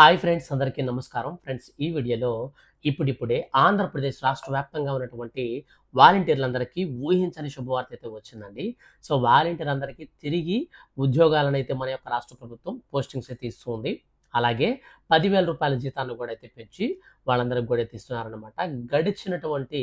Hi friends, అందరికీ నమస్కారం. Friends, ఈ వీడియోలో ఇప్పుడిప్పుడే ఆంధ్రప్రదేశ్ రాష్ట్ర వ్యాప్తంగా ఉన్నటువంటి వాలంటీర్లందరికీ ఊహించని శుభవార్త అయితే వచ్చిందండి. సో వాలంటీర్లందరికీ తిరిగి ఉద్యోగాలనైతే మన యొక్క రాష్ట్ర ప్రభుత్వం పోస్టింగ్స్ అయితే ఇస్తుంది. అలాగే 10,000 రూపాయల జీతాన్ని కూడా అయితే పెంచి వాళ్ళందరికి కూడా అయితే ఇస్తున్నారనమాట. గడిచినటువంటి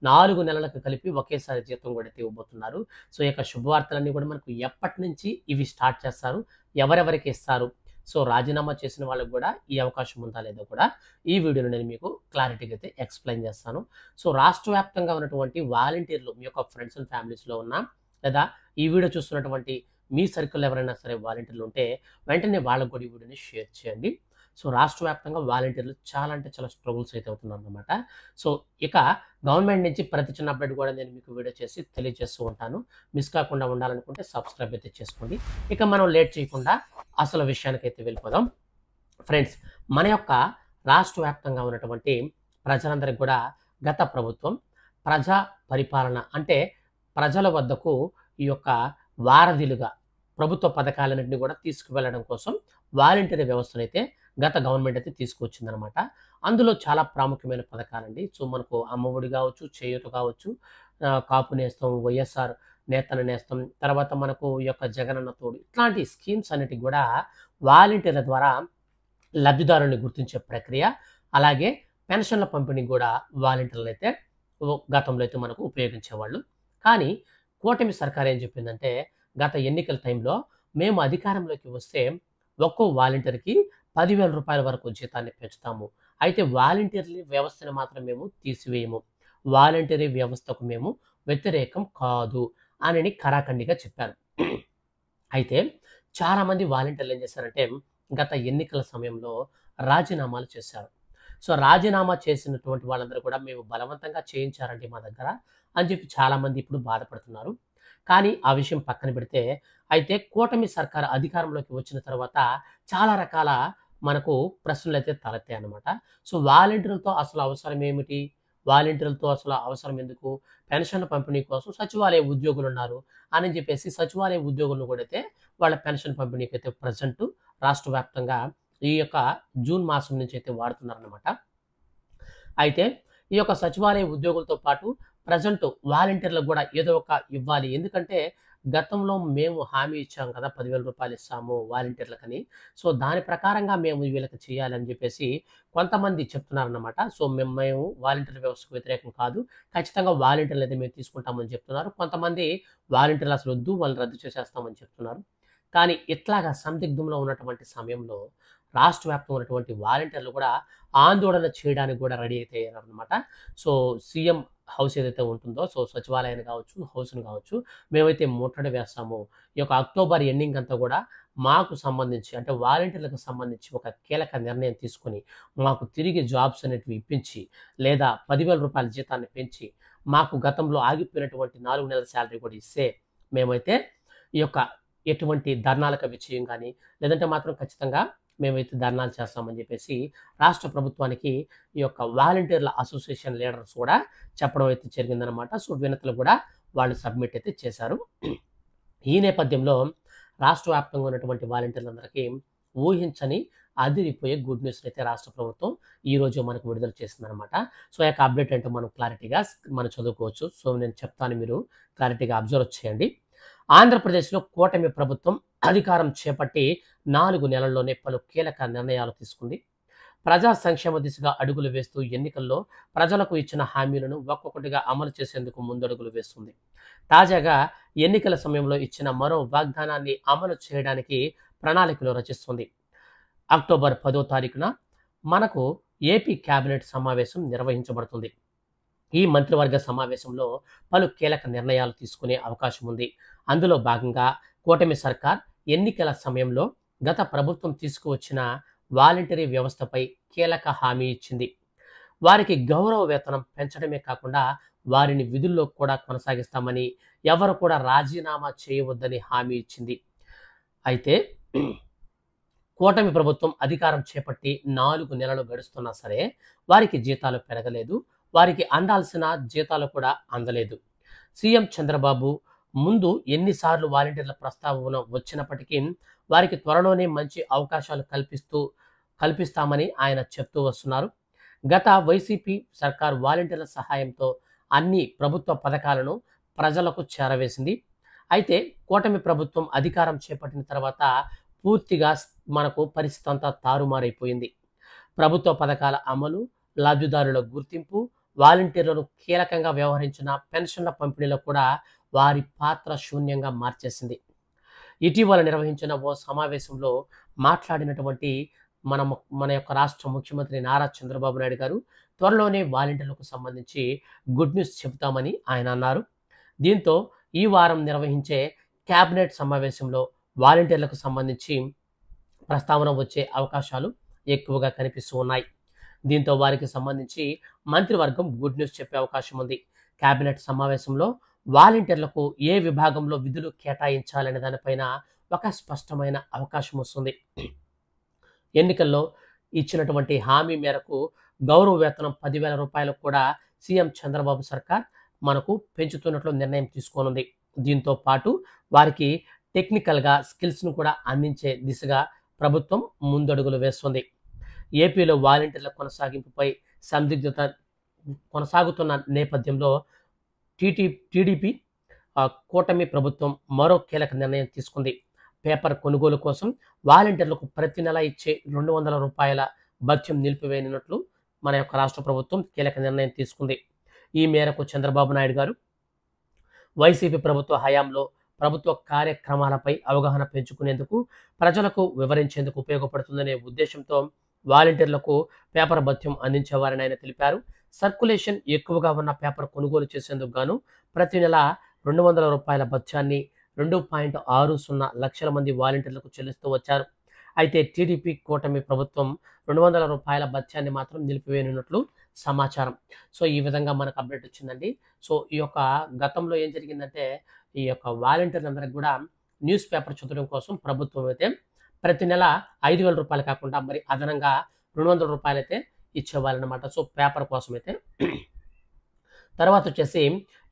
4 నెలలకు కలిపి ఒకేసారి జీతం కూడా అయితే ఇవ్వబోతున్నారు. సో ఈ యొక్క శుభవార్తలన్నీ కూడా మనకు ఎప్పటి నుంచి ఇవి స్టార్ట్ చేస్తారు, ఎవరెవరికి ఇస్తారు, సో రాజీనామా చేసిన వాళ్ళకి కూడా ఈ అవకాశం ఉందా లేదో కూడా ఈ వీడియోలో నేను మీకు క్లారిటీగా అయితే ఎక్స్ప్లెయిన్ చేస్తాను. సో రాష్ట్ర వ్యాప్తంగా ఉన్నటువంటి వాలంటీర్లు మీ యొక్క ఫ్రెండ్స్ అండ్ ఫ్యామిలీస్లో ఉన్నా, లేదా ఈ వీడియో చూస్తున్నటువంటి మీ సర్కిల్ ఎవరైనా సరే వాలంటీర్లు ఉంటే వెంటనే వాళ్ళకు కూడా ఈ వీడియోని షేర్ చేయండి. సో రాష్ట్ర వ్యాప్తంగా వాలంటీర్లు చాలా అంటే చాలా స్ట్రగుల్స్ అయితే అవుతున్నారు అనమాట. సో ఇక గవర్నమెంట్ నుంచి ప్రతి చిన్న అప్డేట్ కూడా నేను మీకు వీడియో చేసి తెలియజేస్తూ ఉంటాను. మిస్ కాకుండా ఉండాలనుకుంటే సబ్స్క్రైబ్ అయితే చేసుకోండి. ఇక మనం లేట్ చేయకుండా అసలు విషయానికైతే వెళ్ళిపోదాం. ఫ్రెండ్స్, మన యొక్క రాష్ట్ర వ్యాప్తంగా ఉన్నటువంటి ప్రజలందరికీ కూడా గత ప్రభుత్వం ప్రజా పరిపాలన అంటే ప్రజల వద్దకు ఈ యొక్క వారధిలుగా ప్రభుత్వ పథకాలన్నింటినీ కూడా తీసుకువెళ్ళడం కోసం వాలంటీర్ వ్యవస్థను అయితే గత గవర్నమెంట్ అయితే తీసుకొచ్చిందనమాట. అందులో చాలా ప్రాముఖ్యమైన పథకాలండి. సో మనకు అమ్మఒడి కావచ్చు, చేయూత కావచ్చు, కాపు నేస్తం, వైఎస్ఆర్ నేతన నేస్తం, తర్వాత మనకు ఈ యొక్క జగనన్న తోడు, ఇట్లాంటి స్కీమ్స్ అన్నిటికి కూడా వాలంటీర్ల ద్వారా లబ్ధిదారుని గుర్తించే ప్రక్రియ, అలాగే పెన్షన్ల పంపిణీ కూడా వాలంటీర్లు అయితే గతంలో అయితే మనకు ఉపయోగించేవాళ్ళు. కానీ కూటమి సర్కార్ ఏం చెప్పిందంటే, గత ఎన్నికల టైంలో మేము అధికారంలోకి వస్తే ఒక్కో వాలంటీర్కి 10,000 రూపాయల వరకు జీతాన్ని పెంచుతాము, అయితే వాలంటీర్ల వ్యవస్థను మాత్రం మేము తీసివేయము, వాలంటీరీ వ్యవస్థకు మేము వ్యతిరేకం కాదు అని ఖరాఖండిగా చెప్పారు. అయితే చాలామంది వాలంటీర్లు ఏం చేశారంటే గత ఎన్నికల సమయంలో రాజీనామాలు చేశారు. సో రాజీనామా చేసినటువంటి వాళ్ళందరూ కూడా మేము బలవంతంగా చేయించారండి మా దగ్గర అని చెప్పి చాలామంది ఇప్పుడు బాధపడుతున్నారు. కానీ ఆ విషయం పక్కన పెడితే, అయితే కూటమి సర్కార్ అధికారంలోకి వచ్చిన తర్వాత చాలా రకాల మనకు ప్రశ్నలు అయితే తలెత్తాయి అన్నమాట. సో వాలంటీర్లతో అసలు అవసరం ఏమిటి, వాలంటీర్లతో అసలు అవసరం ఎందుకు, పెన్షన్ పంపిణీ కోసం సచివాలయ ఉద్యోగులు ఉన్నారు అని చెప్పేసి సచివాలయ ఉద్యోగులను కూడా అయితే వాళ్ళ పెన్షన్ పంపిణీకి అయితే ప్రజెంట్ రాష్ట్ర వ్యాప్తంగా ఈ యొక్క జూన్ మాసం నుంచి అయితే వాడుతున్నారన్నమాట. అయితే ఈ యొక్క సచివాలయ ఉద్యోగులతో పాటు ప్రజెంట్ వాలంటీర్లకు కూడా ఏదో ఒక ఇవ్వాలి. ఎందుకంటే గతంలో మేము హామీ ఇచ్చాం కదా, 10,000 రూపాయలు ఇస్తాము వాలంటీర్లకని. సో దాని ప్రకారంగా మేము వీళ్ళకి చేయాలని చెప్పేసి కొంతమంది చెప్తున్నారన్నమాట. సో మేము వాలంటీర్ వ్యవస్థకు వ్యతిరేకం కాదు, ఖచ్చితంగా వాలంటీర్లు అయితే మేము తీసుకుంటామని చెప్తున్నారు. కొంతమంది వాలంటీర్లు అసలు వద్దు, వాళ్ళని రద్దు చేసేస్తామని చెప్తున్నారు. కానీ ఇట్లాగా సందిగ్ధంలో ఉన్నటువంటి సమయంలో రాష్ట్ర వ్యాప్తంగా ఉన్నటువంటి వాలంటీర్లు కూడా ఆందోళన చేయడానికి కూడా రెడీ అయితే అయ్యారనమాట. సో సీఎం హౌస్ ఏదైతే ఉంటుందో, సో సచివాలయాన్ని కావచ్చు, హౌస్ని కావచ్చు, మేమైతే ముట్టడి వేస్తాము. ఈ యొక్క అక్టోబర్ ఎండింగ్ అంతా కూడా మాకు సంబంధించి అంటే వాలంటీర్లకు సంబంధించి ఒక కీలక నిర్ణయం తీసుకొని మాకు తిరిగి జాబ్స్ అనేటివి ఇప్పించి, లేదా 10,000 రూపాయల జీతాన్ని పెంచి మాకు గతంలో ఆగిపోయినటువంటి 4 నెలల శాలరీ కూడా ఇస్తే మేమైతే ఈ యొక్క ఎటువంటి ధర్నాలకు విజయం కానీ, లేదంటే మాత్రం ఖచ్చితంగా మేమైతే ధర్నాలు చేస్తామని చెప్పేసి రాష్ట్ర ప్రభుత్వానికి ఈ యొక్క వాలంటీర్ల అసోసియేషన్ లీడర్స్ కూడా చెప్పడం అయితే జరిగిందనమాట. సో వినతులు కూడా వాళ్ళు సబ్మిట్ అయితే చేశారు. ఈ నేపథ్యంలో రాష్ట్ర వ్యాప్తంగా ఉన్నటువంటి వాలంటీర్లందరికీ ఊహించని అదిరిపోయే గుడ్ న్యూస్ అయితే రాష్ట్ర ప్రభుత్వం ఈరోజు మనకు విడుదల చేసిందనమాట. సో ఈ యొక్క అప్డేట్ అంటే మనం క్లారిటీగా మనం చదువుకోవచ్చు. సో నేను చెప్తాను, మీరు క్లారిటీగా అబ్జర్వ్ చేయండి. ఆంధ్రప్రదేశ్లో కూటమి ప్రభుత్వం అధికారం చేపట్టి 4 నెలల్లోనే పలు కీలక నిర్ణయాలు తీసుకుంది. ప్రజా సంక్షేమ దిశగా అడుగులు వేస్తూ ఎన్నికల్లో ప్రజలకు ఇచ్చిన హామీలను ఒక్కొక్కటిగా అమలు చేసేందుకు ముందడుగులు వేస్తుంది. తాజాగా ఎన్నికల సమయంలో ఇచ్చిన మరో వాగ్దానాన్ని అమలు చేయడానికి ప్రణాళికలు రచిస్తుంది. అక్టోబర్ 10వ తారీఖున మనకు ఏపీ కేబినెట్ సమావేశం నిర్వహించబడుతుంది. ఈ మంత్రివర్గ సమావేశంలో పలు కీలక నిర్ణయాలు తీసుకునే అవకాశం ఉంది. అందులో భాగంగా కూటమి సర్కార్ ఎన్నికల సమయంలో గత ప్రభుత్వం తీసుకువచ్చిన వాలంటరీ వ్యవస్థపై కీలక హామీ ఇచ్చింది. వారికి గౌరవ వేతనం పెంచడమే కాకుండా వారిని విధుల్లో కూడా కొనసాగిస్తామని, ఎవరు కూడా రాజీనామా చేయవద్దని హామీ ఇచ్చింది. అయితే కూటమి ప్రభుత్వం అధికారం చేపట్టి 4 నెలలు గడుస్తున్నా సరే వారికి జీతాలు పెరగలేదు, వారికి అందాల్సిన జీతాలు కూడా అందలేదు. సీఎం చంద్రబాబు ముందు ఎన్నిసార్లు వాలంటీర్ల ప్రస్తావన వచ్చినప్పటికీ వారికి త్వరలోనే మంచి అవకాశాలు కల్పిస్తామని ఆయన చెప్తూ వస్తున్నారు. గత వైసీపీ సర్కార్ వాలంటీర్ల సహాయంతో అన్ని ప్రభుత్వ పథకాలను ప్రజలకు చేరవేసింది. అయితే కూటమి ప్రభుత్వం అధికారం చేపట్టిన తర్వాత పూర్తిగా మనకు పరిస్థితి అంతా తారుమారైపోయింది. ప్రభుత్వ పథకాల అమలు, లబ్ధిదారుల గుర్తింపు, వాలంటీర్లను కీలకంగా వ్యవహరించిన పెన్షన్ల పంపిణీలో కూడా వారి పాత్ర శూన్యంగా మార్చేసింది. ఇటీవల నిర్వహించిన ఓ సమావేశంలో మాట్లాడినటువంటి మన యొక్క రాష్ట్ర ముఖ్యమంత్రి నారా చంద్రబాబు నాయుడు గారు త్వరలోనే వాలంటీర్లకు సంబంధించి గుడ్ న్యూస్ చెబుతామని ఆయన అన్నారు. దీంతో ఈ వారం నిర్వహించే క్యాబినెట్ సమావేశంలో వాలంటీర్లకు సంబంధించి ప్రస్తావన వచ్చే అవకాశాలు ఎక్కువగా కనిపిస్తూ ఉన్నాయి. దీంతో వారికి సంబంధించి మంత్రివర్గం గుడ్ న్యూస్ చెప్పే అవకాశం ఉంది. క్యాబినెట్ సమావేశంలో వాలంటీర్లకు ఏ విభాగంలో విధులు కేటాయించాలనే దానిపైన ఒక స్పష్టమైన అవకాశం వస్తుంది. ఎన్నికల్లో ఇచ్చినటువంటి హామీ మేరకు గౌరవ వేతనం 10,000 రూపాయలకు కూడా సీఎం చంద్రబాబు సర్కార్ మనకు పెంచుతున్నట్లు నిర్ణయం తీసుకోనుంది. దీంతో పాటు వారికి టెక్నికల్గా స్కిల్స్ను కూడా అందించే దిశగా ప్రభుత్వం ముందడుగులు వేస్తుంది. ఏపీలో వాలంటీర్ల కొనసాగింపుపై సందిగ్ధత కొనసాగుతున్న నేపథ్యంలో టీడీపీ కూటమి ప్రభుత్వం మరో కీలక నిర్ణయం తీసుకుంది. పేపర్ కొనుగోలు కోసం వాలంటీర్లకు ప్రతి నెల ఇచ్చే 200 రూపాయల భత్యం నిలిపివేయనున్నట్లు మన యొక్క రాష్ట్ర ప్రభుత్వం కీలక నిర్ణయం తీసుకుంది. ఈ మేరకు చంద్రబాబు నాయుడు గారు వైసీపీ ప్రభుత్వ హయాంలో ప్రభుత్వ కార్యక్రమాలపై అవగాహన పెంచుకునేందుకు, ప్రజలకు వివరించేందుకు ఉపయోగపడుతుందనే ఉద్దేశంతో వాలంటీర్లకు పేపర్ భత్యం అందించేవారని ఆయన తెలిపారు. సర్క్యులేషన్ ఎక్కువగా ఉన్న పేపర్ కొనుగోలు చేసేందుకు గాను ప్రతి నెల 200 రూపాయల భత్యాన్ని 2.60 లక్షల మంది వాలంటీర్లకు చెల్లిస్తూ వచ్చారు. అయితే టీడీపీ కూటమి ప్రభుత్వం 200 రూపాయల భత్యాన్ని మాత్రం నిలిపివేయనున్నట్లు సమాచారం. సో ఈ విధంగా మనకు అప్డేట్ వచ్చిందండి. సో ఈ యొక్క గతంలో ఏం జరిగిందంటే ఈ యొక్క వాలంటీర్లందరికీ కూడా న్యూస్ పేపర్ చదవడం కోసం ప్రభుత్వం అయితే ప్రతి నెల 5,000 రూపాయలు కాకుండా మరి అదనంగా 200 రూపాయలు అయితే ఇచ్చేవాళ్ళనమాట. సో పేపర్ కోసం అయితే తర్వాత వచ్చేసి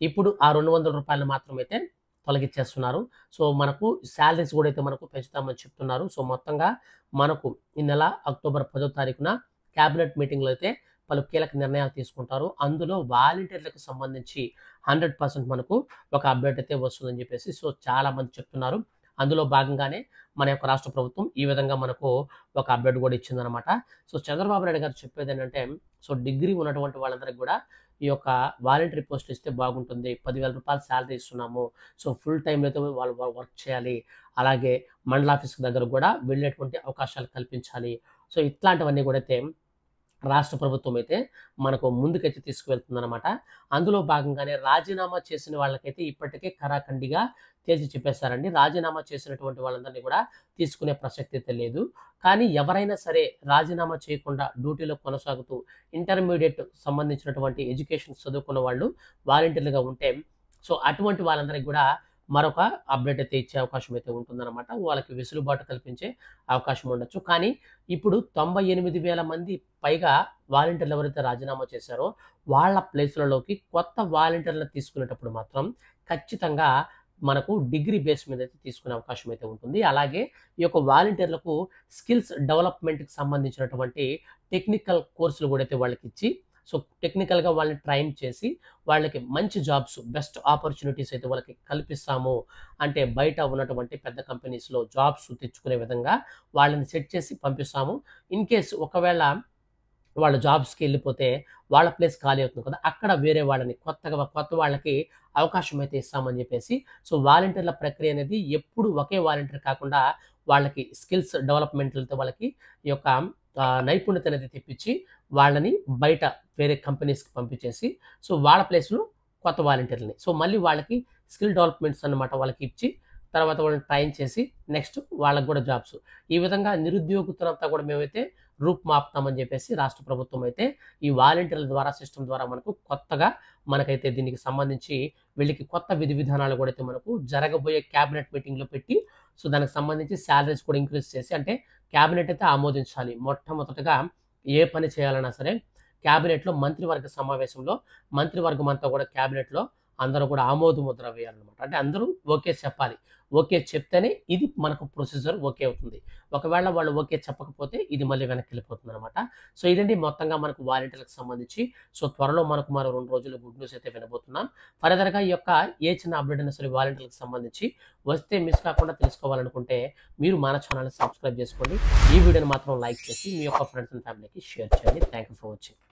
ఇప్పుడు ఆ 200 రూపాయలు మాత్రం అయితే తొలగించేస్తున్నారు. సో మనకు శాలరీస్ కూడా అయితే మనకు పెంచుతామని చెప్తున్నారు. సో మొత్తంగా మనకు ఈ నెల అక్టోబర్ 10వ తారీఖున క్యాబినెట్ మీటింగ్లో అయితే పలు కీలక నిర్ణయాలు తీసుకుంటారు. అందులో వాలంటీర్లకు సంబంధించి 100% మనకు ఒక అప్డేట్ అయితే వస్తుందని చెప్పేసి సో చాలా మంది చెప్తున్నారు. అందులో భాగంగానే మన యొక్క రాష్ట్ర ప్రభుత్వం ఈ విధంగా మనకు ఒక అప్డేట్ కూడా ఇచ్చిందనమాట. సో చంద్రబాబు నాయుడు గారు చెప్పేది ఏంటంటే సో డిగ్రీ ఉన్నటువంటి వాళ్ళందరికీ కూడా ఈ యొక్క వాలంటరీ పోస్టులు ఇస్తే బాగుంటుంది. 10,000 రూపాయలు శాలరీ ఇస్తున్నాము. సో ఫుల్ టైంలో అయితే వాళ్ళు వర్క్ చేయాలి. అలాగే మండల ఆఫీస్ దగ్గర కూడా వెళ్ళేటువంటి అవకాశాలు కల్పించాలి. సో ఇట్లాంటివన్నీ కూడా అయితే రాష్ట్ర ప్రభుత్వం అయితే మనకు ముందుకైతే తీసుకువెళ్తుందన్నమాట. అందులో భాగంగానే రాజీనామా చేసిన వాళ్ళకైతే ఇప్పటికే ఖరాఖండిగా తేల్చి చెప్పేశారండి. రాజీనామా చేసినటువంటి వాళ్ళందరినీ కూడా తీసుకునే ప్రసక్తి అయితే లేదు. కానీ ఎవరైనా సరే రాజీనామా చేయకుండా డ్యూటీలో కొనసాగుతూ ఇంటర్మీడియట్ సంబంధించినటువంటి ఎడ్యుకేషన్ చదువుకున్న వాళ్ళు వాలంటీర్లుగా ఉంటే సో అటువంటి వాళ్ళందరికీ కూడా మరొక అప్డేట్ అయితే ఇచ్చే అవకాశం అయితే ఉంటుందన్నమాట. వాళ్ళకి వెసులుబాటు కల్పించే అవకాశం ఉండొచ్చు. కానీ ఇప్పుడు 98,000 మంది పైగా వాలంటీర్లు ఎవరైతే రాజీనామా చేశారో వాళ్ళ ప్లేసులలోకి కొత్త వాలంటీర్లను తీసుకునేటప్పుడు మాత్రం ఖచ్చితంగా మనకు డిగ్రీ బేస్ మీద అయితే తీసుకునే అవకాశం అయితే ఉంటుంది. అలాగే ఈ యొక్క వాలంటీర్లకు స్కిల్స్ డెవలప్మెంట్కి సంబంధించినటువంటి టెక్నికల్ కోర్సులు కూడా అయితే వాళ్ళకి ఇచ్చి సో టెక్నికల్గా వాళ్ళని ట్రైన్ చేసి వాళ్ళకి మంచి జాబ్స్ బెస్ట్ ఆపర్చునిటీస్ అయితే వాళ్ళకి కల్పిస్తాము. అంటే బయట ఉన్నటువంటి పెద్ద కంపెనీస్లో జాబ్స్ తెచ్చుకునే విధంగా వాళ్ళని సెట్ చేసి పంపిస్తాము. ఇన్ కేస్ ఒకవేళ వాళ్ళ జాబ్స్కి వెళ్ళిపోతే వాళ్ళ ప్లేస్ ఖాళీ అవుతుంది కదా, అక్కడ వేరే వాళ్ళని కొత్త వాళ్ళకి అవకాశం అయితే ఇస్తామని చెప్పేసి సో వాలంటీర్ల ప్రక్రియ అనేది ఎప్పుడు ఒకే వాలంటీర్ కాకుండా వాళ్ళకి స్కిల్స్ డెవలప్మెంట్లతో వాళ్ళకి ఈ యొక్క నైపుణ్యత అనేది తెప్పించి వాళ్ళని బయట వేరే కంపెనీస్కి పంపించేసి సో వాళ్ళ ప్లేస్లో కొత్త వాలంటీర్లని సో మళ్ళీ వాళ్ళకి స్కిల్ డెవలప్మెంట్స్ అన్నమాట వాళ్ళకి ఇచ్చి తర్వాత వాళ్ళని ట్రైన్ చేసి నెక్స్ట్ వాళ్ళకి కూడా జాబ్స్. ఈ విధంగా నిరుద్యోగులంతా కూడా మేమైతే రూపుమాపుతామని చెప్పేసి రాష్ట్ర ప్రభుత్వం అయితే ఈ వాలంటీర్ల ద్వారా సిస్టమ్ ద్వారా మనకు కొత్తగా మనకైతే దీనికి సంబంధించి వీళ్ళకి కొత్త విధి విధానాలు కూడా అయితే మనకు జరగబోయే క్యాబినెట్ మీటింగ్లో పెట్టి సో దానికి సంబంధించి శాలరీస్ కూడా ఇంక్రీజ్ చేసి అంటే క్యాబినెట్ అయితే ఆమోదించాలి. మొట్టమొదటిగా ఏ పని చేయాలన్నా సరే క్యాబినెట్లో మంత్రివర్గ సమావేశంలో మంత్రివర్గం అంతా కూడా క్యాబినెట్లో అందరూ కూడా ఆమోద ముద్ర వేయాలన్నమాట. అంటే అందరూ ఓకే చెప్పాలి. ఓకే చెప్తేనే ఇది మనకు ప్రొసీజర్ ఓకే అవుతుంది. ఒకవేళ వాళ్ళు ఓకే చెప్పకపోతే ఇది మళ్ళీ వెనక్కెళ్ళిపోతుందనమాట. సో, ఇదండి మొత్తంగా మనకు వాలంటీర్‌లకు సంబంధించి. సో, త్వరలో మనకు మరో 2 రోజుల్లో గుడ్ న్యూస్ అయితే వినబోతున్నాం. ఫర్దర్‌గా ఈ యొక్క ఏ చిన్న అప్డేట్ అయినా సరే వాలంటీర్‌లకు సంబంధించి వస్తే మిస్ కాకుండా తెలుసుకోవాలనుకుంటే మీరు మన ఛానెల్‌ని సబ్స్క్రైబ్ చేసుకోండి. ఈ వీడియోని మాత్రం లైక్ చేసి మీ యొక్క ఫ్రెండ్స్ అండ్ ఫ్యామిలీకి షేర్ చేయండి. Thank you for watching.